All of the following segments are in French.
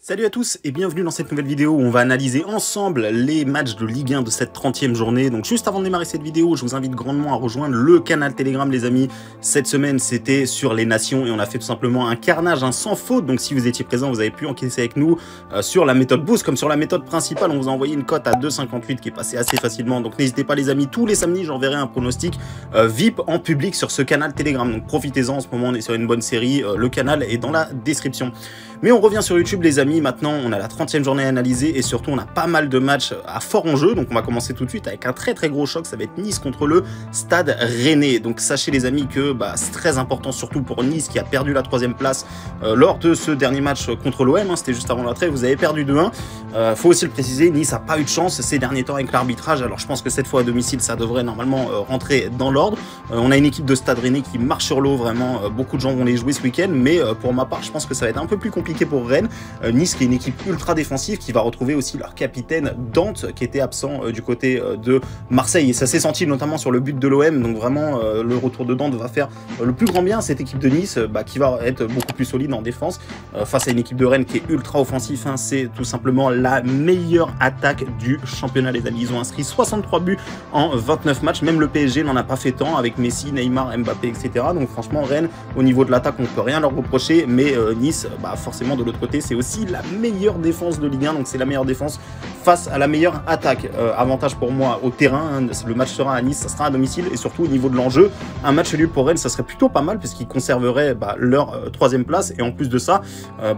Salut à tous et bienvenue dans cette nouvelle vidéo où on va analyser ensemble les matchs de Ligue 1 de cette 30e journée. Donc juste avant de démarrer cette vidéo, je vous invite grandement à rejoindre le canal Telegram les amis. Cette semaine c'était sur les nations et on a fait tout simplement un carnage, sans faute. Donc si vous étiez présent, vous avez pu encaisser avec nous sur la méthode boost comme sur la méthode principale. On vous a envoyé une cote à 2,58 qui est passée assez facilement. Donc n'hésitez pas les amis, tous les samedis j'enverrai un pronostic VIP en public sur ce canal Telegram. Donc profitez-en, en ce moment on est sur une bonne série, le canal est dans la description. Mais on revient sur YouTube les amis, maintenant on a la 30e journée à analyser et surtout on a pas mal de matchs à fort enjeu. Donc on va commencer tout de suite avec un très gros choc, ça va être Nice contre le Stade Rennais. Donc sachez les amis que c'est très important surtout pour Nice qui a perdu la 3e place lors de ce dernier match contre l'OM, c'était juste avant la trêve, vous avez perdu 2-1. Faut aussi le préciser, Nice n'a pas eu de chance ces derniers temps avec l'arbitrage, alors je pense que cette fois à domicile ça devrait normalement rentrer dans l'ordre. On a une équipe de Stade Rennais qui marche sur l'eau, vraiment beaucoup de gens vont les jouer ce week-end, mais pour ma part je pense que ça va être un peu plus compliqué pour Rennes. Nice qui est une équipe ultra défensive qui va retrouver aussi leur capitaine Dante qui était absent du côté de Marseille et ça s'est senti notamment sur le but de l'OM. Donc vraiment le retour de Dante va faire le plus grand bien à cette équipe de Nice qui va être beaucoup plus solide en défense face à une équipe de Rennes qui est ultra offensif. C'est tout simplement la meilleure attaque du championnat les amis. Ils ont inscrit 63 buts en 29 matchs, même le PSG n'en a pas fait tant avec Messi, Neymar, Mbappé etc. Donc franchement Rennes au niveau de l'attaque on peut rien leur reprocher, mais Nice forcément de l'autre côté c'est aussi la meilleure défense de Ligue 1, donc c'est la meilleure défense face à la meilleure attaque. Avantage pour moi au terrain, le match sera à Nice, ça sera à domicile et surtout au niveau de l'enjeu, un match nul pour Rennes ça serait plutôt pas mal puisqu'ils conserveraient leur 3e place et en plus de ça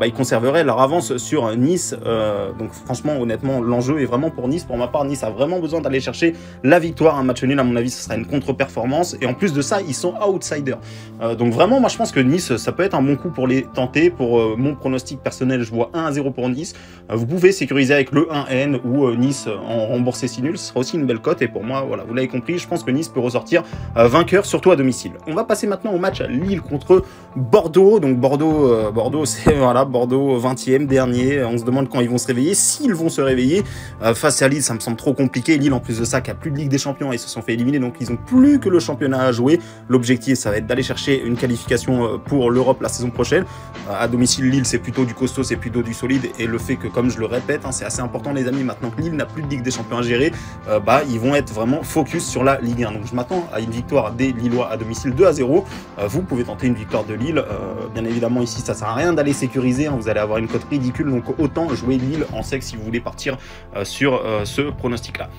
ils conserveraient leur avance sur Nice. Donc franchement honnêtement l'enjeu est vraiment pour Nice. Pour ma part Nice a vraiment besoin d'aller chercher la victoire. Un match nul à mon avis ce sera une contre-performance et en plus de ça ils sont outsiders. Donc vraiment moi je pense que Nice ça peut être un bon coup pour les tenter. Pour mon pronostic personnel je vois 1-0 pour Nice. Vous pouvez sécuriser avec le 1N ou Nice en rembourser si nul, ce sera aussi une belle cote et pour moi voilà vous l'avez compris, je pense que Nice peut ressortir vainqueur surtout à domicile. On va passer maintenant au match Lille contre Bordeaux. Donc Bordeaux c'est voilà Bordeaux 20e dernier, on se demande quand ils vont se réveiller, s'ils vont se réveiller face à Lille ça me semble trop compliqué. Lille en plus de ça qui a plus de Ligue des Champions et ils se sont fait éliminer donc ils ont plus que le championnat à jouer. L'objectif ça va être d'aller chercher une qualification pour l'Europe la saison prochaine. À domicile Lille c'est plutôt du costaud, c'est plutôt du solide et le fait que comme je le répète c'est assez important les amis, maintenant que Lille n'a plus de Ligue des Champions à gérer, ils vont être vraiment focus sur la Ligue 1. Donc je m'attends à une victoire des Lillois à domicile 2-0. Vous pouvez tenter une victoire de Lille, bien évidemment ici ça sert à rien d'aller sécuriser, vous allez avoir une cote ridicule donc autant jouer Lille en sec si vous voulez partir sur ce pronostic là.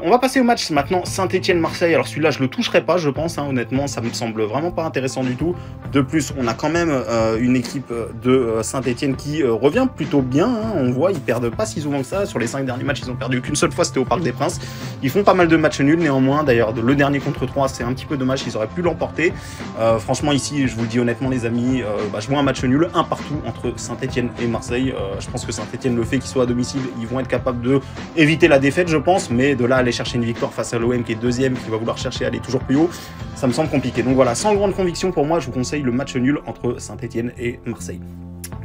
On va passer au match maintenant Saint-Etienne-Marseille. Alors celui-là je le toucherai pas je pense, honnêtement ça me semble vraiment pas intéressant du tout. De plus on a quand même une équipe de Saint-Etienne qui revient plutôt bien, on voit ils perdent pas si souvent que ça. Sur les 5 derniers matchs ils ont perdu qu'une seule fois, c'était au Parc des Princes. Ils font pas mal de matchs nuls néanmoins, d'ailleurs le dernier contre 3 c'est un petit peu dommage, ils auraient pu l'emporter. Franchement ici je vous le dis honnêtement les amis, je vois un match nul, un partout entre Saint-Etienne et Marseille. Je pense que Saint-Etienne, le fait qu'ils soient à domicile, ils vont être capables de éviter la défaite je pense, mais de là aller chercher une victoire face à l'OM qui est 2e, qui va vouloir chercher à aller toujours plus haut, ça me semble compliqué. Donc voilà, sans grande conviction pour moi je vous conseille le match nul entre Saint-Etienne et Marseille.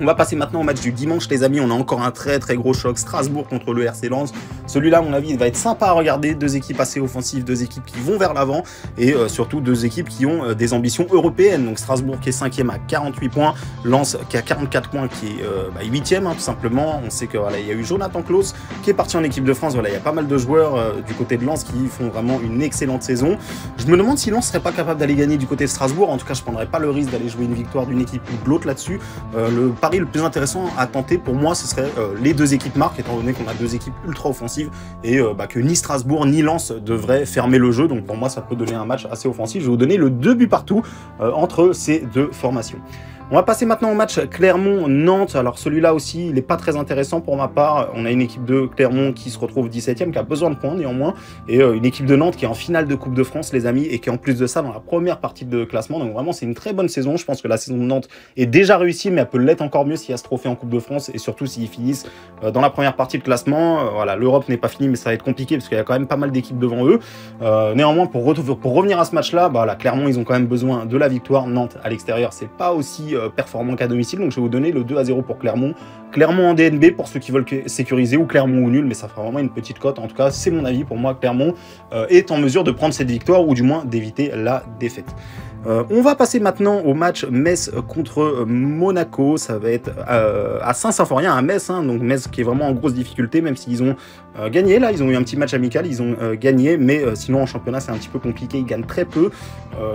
On va passer maintenant au match du dimanche les amis, on a encore un très gros choc, Strasbourg contre le RC Lens. Celui-là à mon avis il va être sympa à regarder, deux équipes assez offensives, deux équipes qui vont vers l'avant et surtout deux équipes qui ont des ambitions européennes. Donc Strasbourg qui est 5e à 48 points, Lens qui a 44 points qui est 8e tout simplement. On sait que voilà, il y a eu Jonathan Klaus qui est parti en équipe de France, voilà, il y a pas mal de joueurs du côté de Lens qui font vraiment une excellente saison. Je me demande si Lens serait pas capable d'aller gagner du côté de Strasbourg, en tout cas je prendrais pas le risque d'aller jouer une victoire d'une équipe ou de l'autre là-dessus. Le pari le plus intéressant à tenter pour moi ce serait les deux équipes marquent, étant donné qu'on a deux équipes ultra offensives et que ni Strasbourg ni Lens devraient fermer le jeu, donc pour moi ça peut donner un match assez offensif. Je vais vous donner le 2 buts partout entre ces deux formations. On va passer maintenant au match Clermont-Nantes. Alors celui-là aussi, il n'est pas très intéressant pour ma part. On a une équipe de Clermont qui se retrouve 17e, qui a besoin de points néanmoins, et une équipe de Nantes qui est en finale de Coupe de France, les amis, et qui est en plus de ça dans la première partie de classement. Donc vraiment, c'est une très bonne saison. Je pense que la saison de Nantes est déjà réussie, mais elle peut l'être encore mieux s'il y a ce trophée en Coupe de France, et surtout s'ils finissent dans la première partie de classement. Voilà, l'Europe n'est pas finie, mais ça va être compliqué, parce qu'il y a quand même pas mal d'équipes devant eux. Néanmoins, pour revenir à ce match-là, Clermont, ils ont quand même besoin de la victoire. Nantes, à l'extérieur, c'est pas aussi performant qu'à domicile, donc je vais vous donner le 2-0 pour Clermont. Clermont en DNB pour ceux qui veulent sécuriser, ou Clermont ou nul, mais ça fera vraiment une petite cote. En tout cas, c'est mon avis. Pour moi, Clermont est en mesure de prendre cette victoire, ou du moins d'éviter la défaite. On va passer maintenant au match Metz contre Monaco. Ça va être à Saint-Symphorien, à Metz, hein, donc Metz qui est vraiment en grosse difficulté, même s'ils ont gagné. Là, ils ont eu un petit match amical, ils ont gagné, mais sinon en championnat c'est un petit peu compliqué, ils gagnent très peu.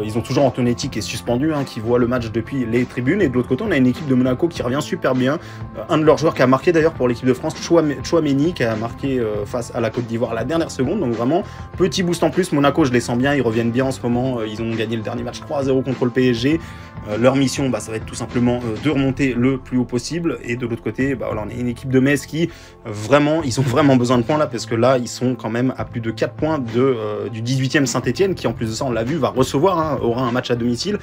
Ils ont toujours Antonetti qui est suspendu, hein, qui voit le match depuis les tribunes. Et de l'autre côté, on a une équipe de Monaco qui revient super bien. Un de leurs joueurs qui a marqué d'ailleurs pour l'équipe de France, Chouameni, qui a marqué face à la Côte d'Ivoire à la dernière seconde. Donc vraiment, petit boost en plus. Monaco, je les sens bien, ils reviennent bien en ce moment. Ils ont gagné le dernier match 3-0 contre le PSG. Leur mission, ça va être tout simplement de remonter le plus haut possible. Et de l'autre côté, voilà, on a une équipe de Metz qui vraiment, ils ont vraiment besoin de points là, parce que là, ils sont quand même à plus de 4 points du 18e Saint-Etienne, qui en plus de ça, on l'a vu, va recevoir, hein, aura un match à domicile.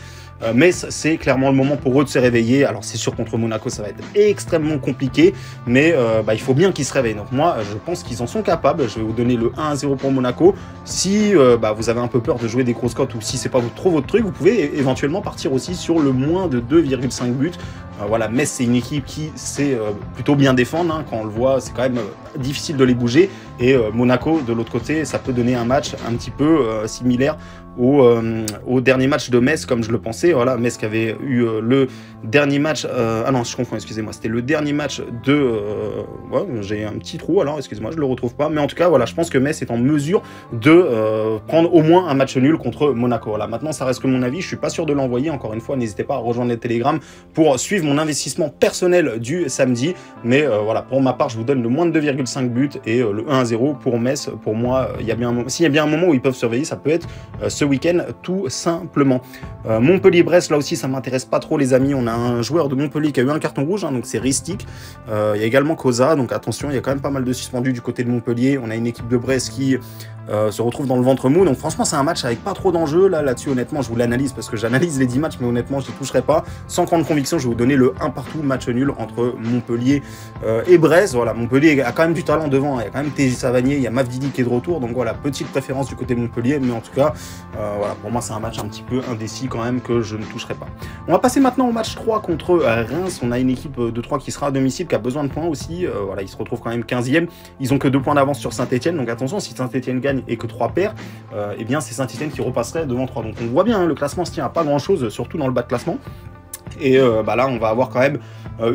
Mais c'est clairement le moment pour eux de se réveiller. Alors c'est sûr, contre Monaco, ça va être extrêmement compliqué, mais il faut bien qu'ils se réveillent. Donc moi, je pense qu'ils en sont capables. Je vais vous donner le 1-0 pour Monaco. Si vous avez un peu peur de jouer des grosses cotes, ou si c'est pas trop votre truc, vous pouvez éventuellement partir aussi sur le moins de 2,5 buts. Voilà, Metz, c'est une équipe qui sait plutôt bien défendre, hein. Quand on le voit, c'est quand même difficile de les bouger. Et Monaco, de l'autre côté, ça peut donner un match un petit peu similaire au dernier match de Metz, comme je le pensais. Voilà, Metz qui avait eu le dernier match... ah non, je confonds, excusez-moi. C'était le dernier match de... ouais, j'ai un petit trou, alors, excusez-moi, je le retrouve pas. Mais en tout cas, voilà, je pense que Metz est en mesure de prendre au moins un match nul contre Monaco. Voilà, maintenant, ça reste que mon avis. Je suis pas sûr de l'envoyer. Encore une fois, n'hésitez pas à rejoindre les Telegram pour suivre mon investissement personnel du samedi. Mais voilà, pour ma part, je vous donne le moins de 2,5 buts et le 1-0 pour Metz. Pour moi, s'il y a bien un moment où ils peuvent surveiller, ça peut être ce week-end, tout simplement. Montpellier-Brest, là aussi, ça m'intéresse pas trop, les amis. On a un joueur de Montpellier qui a eu un carton rouge, hein, donc c'est Ristic. Il y a également Cosa, donc attention, il y a quand même pas mal de suspendus du côté de Montpellier. On a une équipe de Brest qui se retrouve dans le ventre mou. Donc franchement, c'est un match avec pas trop d'enjeux. Là-dessus, honnêtement, je vous l'analyse parce que j'analyse les 10 matchs, mais honnêtement, je n'y toucherai pas. Sans grande conviction, je vais vous donner le 1 partout, match nul entre Montpellier et Brest. Voilà, Montpellier a quand même du talent devant. Il y a quand même TJ Savanier, il y a Mavdini qui est de retour. Donc voilà, petite préférence du côté de Montpellier. Mais en tout cas, voilà, pour moi, c'est un match un petit peu indécis quand même que je ne toucherai pas. On va passer maintenant au match 3 contre Reims. On a une équipe de 3 qui sera à domicile, qui a besoin de points aussi. Voilà, ils se retrouvent quand même 15e. Ils ont que 2 points d'avance sur Saint-Etienne. Donc attention, si Saint-Etienne gagne et que 3 perd, eh bien c'est Saint-Etienne qui repasserait devant 3. Donc on voit bien, hein, le classement se tient à pas grand chose, surtout dans le bas de classement. Et là, on va avoir quand même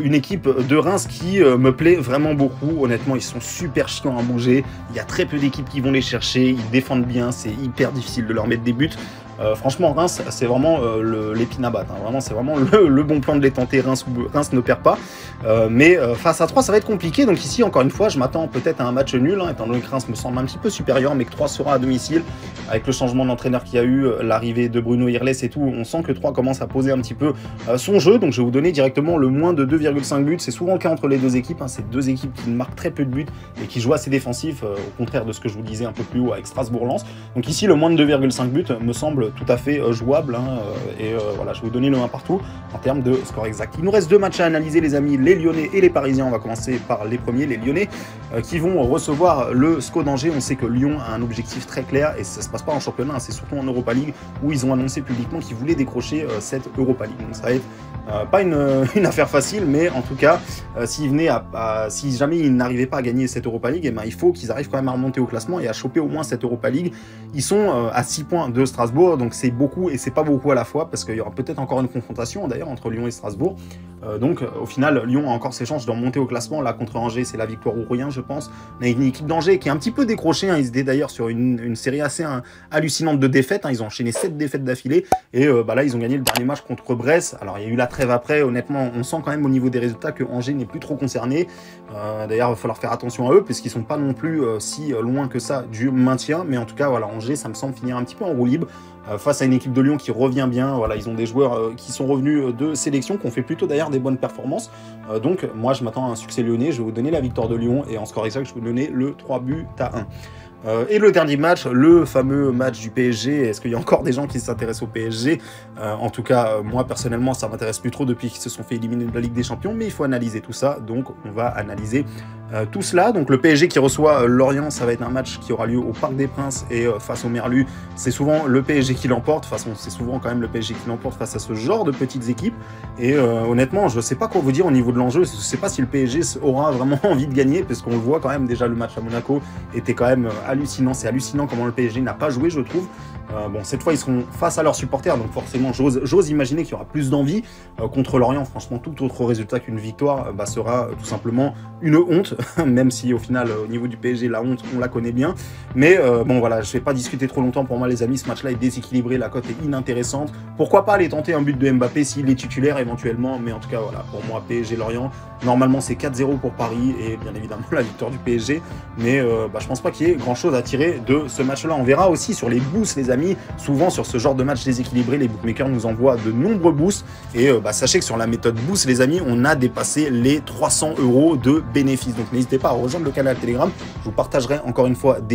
une équipe de Reims qui me plaît vraiment beaucoup. Honnêtement, ils sont super chiants à bouger. Il y a très peu d'équipes qui vont les chercher. Ils défendent bien. C'est hyper difficile de leur mettre des buts. Franchement, Reims, c'est vraiment l'épine à battre. Hein. Vraiment, c'est vraiment le bon plan de les tenter. Reims ne perd pas. Mais face à 3, ça va être compliqué. Donc ici, encore une fois, je m'attends peut-être à un match nul, hein, étant donné que Reims me semble un petit peu supérieur, mais que 3 sera à domicile. Avec le changement d'entraîneur qu'il y a eu, l'arrivée de Bruno Irles et tout, on sent que 3 commence à poser un petit peu son jeu. Donc je vais vous donner directement le moins de 2,5 buts. C'est souvent le cas entre les deux équipes. Hein. C'est deux équipes qui marquent très peu de buts et qui jouent assez défensif, au contraire de ce que je vous disais un peu plus haut avec Strasbourg-Lens. Donc ici, le moins de 2,5 buts me semble tout à fait jouable, hein, et voilà, je vais vous donner le 1 partout en termes de score exact. Il nous reste 2 matchs à analyser, les amis, les Lyonnais et les Parisiens. On va commencer par les premiers, les Lyonnais, qui vont recevoir le SCO d'Angers. On sait que Lyon a un objectif très clair et ça se passe pas en championnat, hein, c'est surtout en Europa League où ils ont annoncé publiquement qu'ils voulaient décrocher cette Europa League. Donc ça va être pas une affaire facile, mais en tout cas, si jamais ils n'arrivaient pas à gagner cette Europa League, eh ben, il faut qu'ils arrivent quand même à remonter au classement et à choper au moins cette Europa League. Ils sont à 6 points de Strasbourg, donc c'est beaucoup et c'est pas beaucoup à la fois, parce qu'il y aura peut-être encore une confrontation d'ailleurs entre Lyon et Strasbourg. Donc au final, Lyon a encore ses chances de remonter au classement. Là, contre Angers, c'est la victoire ou rien, je pense. On a une équipe d'Angers qui est un petit peu décrochée, hein. Ils étaient d'ailleurs sur une série assez hallucinante de défaites, hein. Ils ont enchaîné 7 défaites d'affilée et là, ils ont gagné le dernier match contre Brest. Alors, il y a eu la trêve après. Honnêtement, on sent quand même au niveau des résultats que Angers n'est plus trop concerné. D'ailleurs, il va falloir faire attention à eux, puisqu'ils sont pas non plus si loin que ça du maintien. Mais en tout cas, voilà, Angers, ça me semble finir un petit peu en roue libre. Face à une équipe de Lyon qui revient bien. Voilà, ils ont des joueurs qui sont revenus de sélection, qui ont fait plutôt d'ailleurs des bonnes performances. Donc moi je m'attends à un succès lyonnais. Je vais vous donner la victoire de Lyon et en score exact je vais vous donner le 3 buts à 1. Et le dernier match, le fameux match du PSG. Est-ce qu'il y a encore des gens qui s'intéressent au PSG? En tout cas, moi personnellement, ça m'intéresse plus trop depuis qu'ils se sont fait éliminer de la Ligue des Champions, mais il faut analyser tout ça, donc on va analyser tout cela. Donc le PSG qui reçoit Lorient, ça va être un match qui aura lieu au Parc des Princes et face au Merlu, c'est souvent le PSG qui l'emporte. De toute façon, c'est souvent quand même le PSG qui l'emporte face à ce genre de petites équipes. Et honnêtement, je ne sais pas quoi vous dire au niveau de l'enjeu. Je ne sais pas si le PSG aura vraiment envie de gagner, parce qu'on le voit quand même déjà, le match à Monaco était quand même hallucinant. C'est hallucinant comment le PSG n'a pas joué, je trouve. Bon, cette fois, ils seront face à leurs supporters, donc forcément, j'ose imaginer qu'il y aura plus d'envie. Contre Lorient, franchement, tout autre résultat qu'une victoire sera tout simplement une honte, même si au final, au niveau du PSG, la honte, on la connaît bien. Mais bon, voilà, je ne vais pas discuter trop longtemps. Pour moi, les amis, ce match-là est déséquilibré, la cote est inintéressante. Pourquoi pas aller tenter un but de Mbappé s'il est titulaire éventuellement, mais en tout cas, voilà, pour moi, PSG Lorient, normalement, c'est 4-0 pour Paris et bien évidemment la victoire du PSG. Mais je pense pas qu'il y ait grand-chose à tirer de ce match-là. On verra aussi sur les boosts, les amis. Souvent, sur ce genre de match déséquilibré, les bookmakers nous envoient de nombreux boosts. Et sachez que sur la méthode boost, les amis, on a dépassé les 300 € de bénéfices. Donc n'hésitez pas à rejoindre le canal Telegram. Je vous partagerai encore une fois des